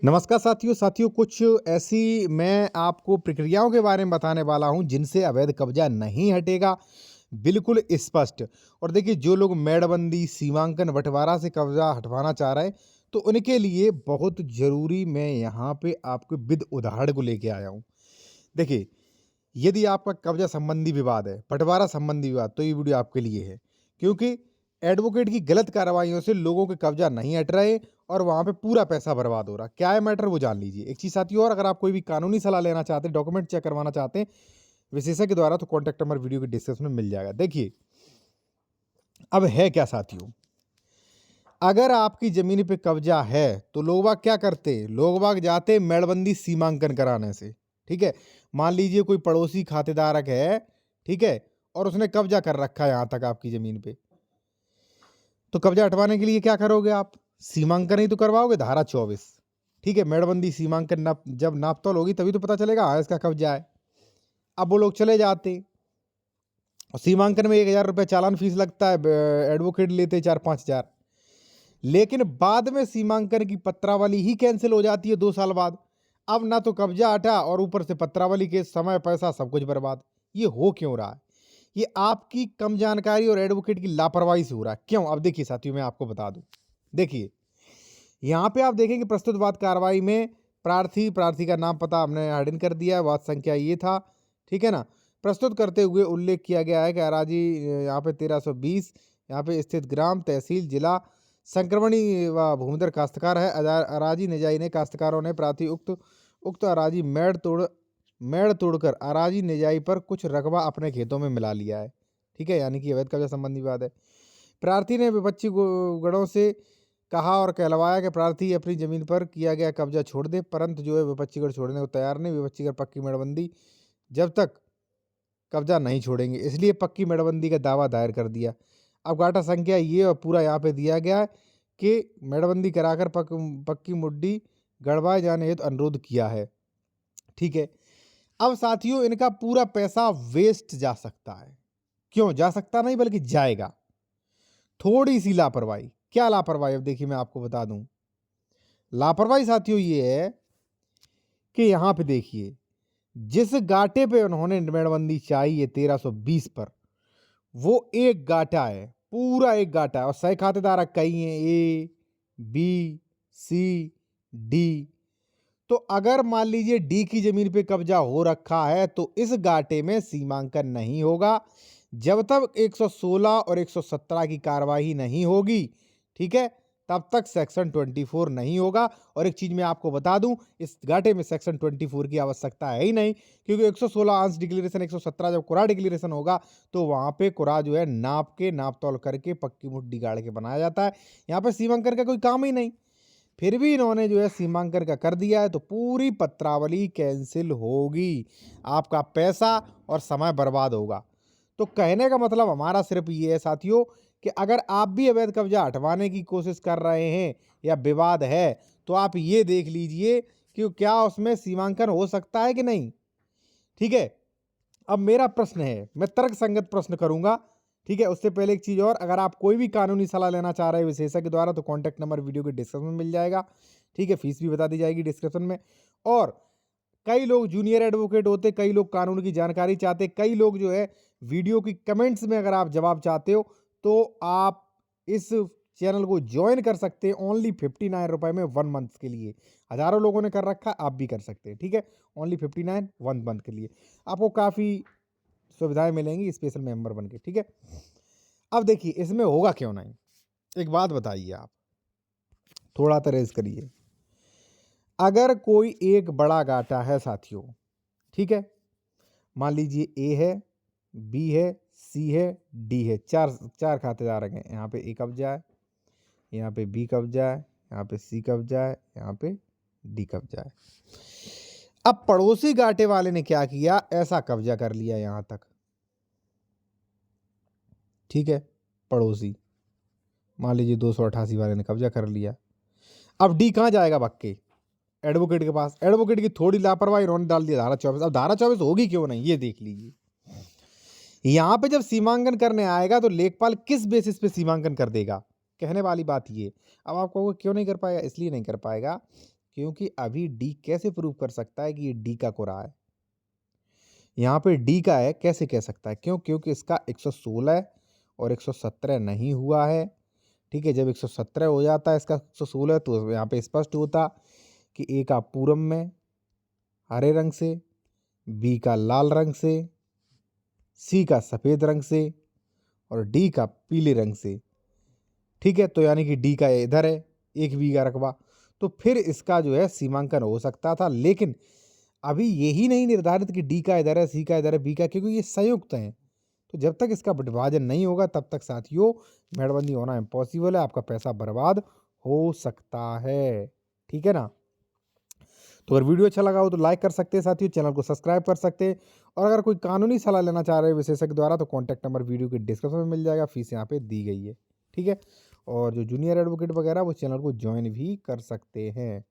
नमस्कार साथियों कुछ ऐसी मैं आपको प्रक्रियाओं के बारे में बताने वाला हूं जिनसे अवैध कब्जा नहीं हटेगा, बिल्कुल स्पष्ट। और देखिए, जो लोग मेड़बंदी, सीमांकन, बंटवारा से कब्जा हटवाना चाह रहे हैं, तो उनके लिए बहुत ज़रूरी मैं यहाँ पे आपको विद उदाहरण को लेके आया हूँ। देखिए, यदि आपका कब्जा संबंधी विवाद है, बंटवारा संबंधी विवाद, तो ये वीडियो आपके लिए है। क्योंकि एडवोकेट की गलत कार्रवाइयों से लोगों के कब्जा नहीं हट रहे और वहाँ पे पूरा पैसा बर्बाद हो रहा। क्या है मैटर, वो जान लीजिए। एक चीज़ साथियों और, अगर आप कोई भी कानूनी सलाह लेना चाहते हैं, डॉक्यूमेंट चेक करवाना चाहते हैं विशेषज्ञ के द्वारा, तो कॉन्टैक्ट नंबर वीडियो के डिस्क्रिप्शन में मिल जाएगा। देखिए, अब है क्या साथियों, अगर आपकी ज़मीन पे कब्जा है, तो लोग बाग क्या करते? लोग बाग जाते मेड़बंदी सीमांकन कराने से, ठीक है? मान लीजिए कोई पड़ोसी खातेदारक है, ठीक है? और उसने कब्जा कर रखा है यहाँ तक आपकी ज़मीन पे। तो कब्जा हटवाने के लिए क्या करोगे आप? सीमांकन ही तो करवाओगे, धारा 24, ठीक है? मेड़बंदी सीमांकन जब नापतोल होगी तभी तो पता चलेगा हाँ इसका कब्जा है। अब वो लोग चले जाते और सीमांकन में 1,000 रुपये चालान फीस लगता है, एडवोकेट लेते 4-5 हज़ार। लेकिन बाद में सीमांकन की पत्रावली ही कैंसिल हो जाती है 2 साल बाद। अब ना तो कब्जा हटा और ऊपर से पत्रावली के समय, पैसा सब कुछ बर्बाद। ये हो क्यों रहा है? ये आपकी कम जानकारी और एडवोकेट की लापरवाही से हो रहा है। क्यों? अब देखिए साथियों, मैं आपको बता दूं। देखिए, यहाँ पे आप देखेंगे प्रस्तुत वाद कार्रवाई में प्रार्थी का नाम पता हमने हाइडन कर दिया है, वाद संख्या ये था, ठीक है ना? प्रस्तुत करते हुए उल्लेख किया गया है कि अराजी यहाँ पे 1320 यहाँ पे स्थित ग्राम, तहसील, जिला संक्रमणी व भूमिधर काश्तकार है। अराजी निजाई ने काश्तकारों ने प्रार्थी उक्त अराजी मेड़ तोड़कर अराजी निजाई पर कुछ रकबा अपने खेतों में मिला लिया है, ठीक है? यानी कि अवैध कब्जा संबंधी विवाद है। प्रार्थी ने विपक्षी गणों से कहा और कहलवाया कि प्रार्थी अपनी जमीन पर किया गया कब्जा छोड़ दे, परंतु जो है विपक्षी गण छोड़ने को तैयार नहीं। विपक्षी गण पक्की मेड़बंदी जब तक कब्जा नहीं छोड़ेंगे, इसलिए पक्की मेड़बंदी का दावा दायर कर दिया। अब गाटा संख्या ये और पूरा यहाँ पे दिया गया है कि मेड़बंदी कराकर पक्की मुड्डी गड़वाए जाने हेतु अनुरोध किया है, ठीक है? अब साथियों, इनका पूरा पैसा वेस्ट जा सकता है। क्यों जा सकता? नहीं, बल्कि जाएगा। थोड़ी सी लापरवाही। क्या लापरवाही? अब देखिए, मैं आपको बता दूं। लापरवाही साथियों ये है कि यहाँ पे देखिए, जिस गाटे पे उन्होंने मेड़बंदी चाहिए 1320 पर, वो एक गाटा है, पूरा एक गाटा है और सह खातेदार कई हैं, ए, बी, सी, डी। तो अगर मान लीजिए डी की जमीन पे कब्जा हो रखा है, तो इस गाटे में सीमांकन नहीं होगा जब तक 116 और 117 की कार्यवाही नहीं होगी, ठीक है? तब तक सेक्शन 24 नहीं होगा। और एक चीज मैं आपको बता दूं, इस घाटे में सेक्शन 24 की आवश्यकता है ही नहीं, क्योंकि 116 अंश डिक्लेरेशन, 117 जब कुरा डिक्लेरेशन होगा, तो वहां पे कुरा जो है नाप तोल करके पक्की मुट्ठी गाड़ के बनाया जाता है। यहाँ पे सीमांकन का कोई काम ही नहीं। फिर भी इन्होंने जो है सीमांकन का कर दिया है, तो पूरी पत्रावली कैंसिल होगी, आपका पैसा और समय बर्बाद होगा। तो कहने का मतलब हमारा सिर्फ ये है साथियों कि अगर आप भी अवैध कब्जा हटवाने की कोशिश कर रहे हैं या विवाद है, तो आप ये देख लीजिए कि क्या उसमें सीमांकन हो सकता है कि नहीं, ठीक है? अब मेरा प्रश्न है, मैं तर्क संगत प्रश्न करूंगा, ठीक है? उससे पहले एक चीज और, अगर आप कोई भी कानूनी सलाह लेना चाह रहे हैं विशेषज्ञ के द्वारा, तो कॉन्टैक्ट नंबर वीडियो के डिस्क्रिप्शन में मिल जाएगा, ठीक है? फीस भी बता दी जाएगी डिस्क्रिप्शन में। और कई लोग जूनियर एडवोकेट होते, कई लोग कानून की जानकारी चाहते, कई लोग जो है वीडियो की कमेंट्स में अगर आप जवाब चाहते हो, तो आप इस चैनल को ज्वाइन कर सकते हैं ओनली 59 रुपए में 1 मंथ के लिए। हजारों लोगों ने कर रखा है, आप भी कर सकते हैं, ठीक है? ओनली 59 1 मंथ के लिए आपको काफ़ी सुविधाएं मिलेंगी स्पेशल मेंबर बन के, ठीक है? अब देखिए, इसमें होगा क्यों नहीं, एक बात बताइए आप, थोड़ा तो रेज करिए। अगर कोई एक बड़ा गाटा है साथियों, ठीक है? मान लीजिए ए है, बी है, सी है, डी है, चार चार खातेदार हैं। यहाँ पे ए कब्जा है, यहाँ पे बी कब्जा है, यहाँ पे सी कब्जा है, यहाँ पे डी कब्जा है। अब पड़ोसी गाटे वाले ने क्या किया? ऐसा कब्जा कर लिया यहाँ तक, ठीक है? पड़ोसी मान लीजिए 288 वाले ने कब्जा कर लिया। अब डी कहाँ जाएगा? बक्के एडवोकेट के पास। एडवोकेट की थोड़ी लापरवाही, उन्होंने डाल दिया धारा 24। अब धारा 24 होगी क्यों नहीं, ये देख लीजिए। यहाँ पे जब सीमांकन करने आएगा, तो लेखपाल किस बेसिस पे सीमांकन कर देगा? कहने वाली बात ये। अब आप कहोगे क्यों नहीं कर पाएगा? इसलिए नहीं कर पाएगा क्योंकि अभी डी कैसे प्रूव कर सकता है कि ये डी का कोरा है? यहाँ पे डी का है, कैसे कह सकता है? क्यों? क्योंकि इसका 116 और 117 नहीं हुआ है, ठीक है? जब 117 हो जाता है इसका 116 तो यहाँ पे स्पष्ट होता कि ए का पूरब में हरे रंग से, बी का लाल रंग से, सी का सफ़ेद रंग से और डी का पीले रंग से, ठीक है? तो यानी कि डी का इधर है, एक बी का रकबा, तो फिर इसका जो है सीमांकन हो सकता था। लेकिन अभी यही नहीं निर्धारित कि डी का इधर है, सी का इधर है, बी का, क्योंकि ये संयुक्त हैं। तो जब तक इसका विभाजन नहीं होगा तब तक साथियों मेड़बंदी होना इम्पॉसिबल है, आपका पैसा बर्बाद हो सकता है, ठीक है ना? तो अगर वीडियो अच्छा लगा हो तो लाइक कर सकते हैं साथियों, चैनल को सब्सक्राइब कर सकते हैं और अगर कोई कानूनी सलाह लेना चाह रहे हैं विशेषज्ञ द्वारा तो कॉन्टैक्ट नंबर वीडियो के डिस्क्रिप्शन में मिल जाएगा, फीस यहाँ पे दी गई है, ठीक है? और जो जूनियर एडवोकेट वगैरह वो चैनल को ज्वाइन भी कर सकते हैं।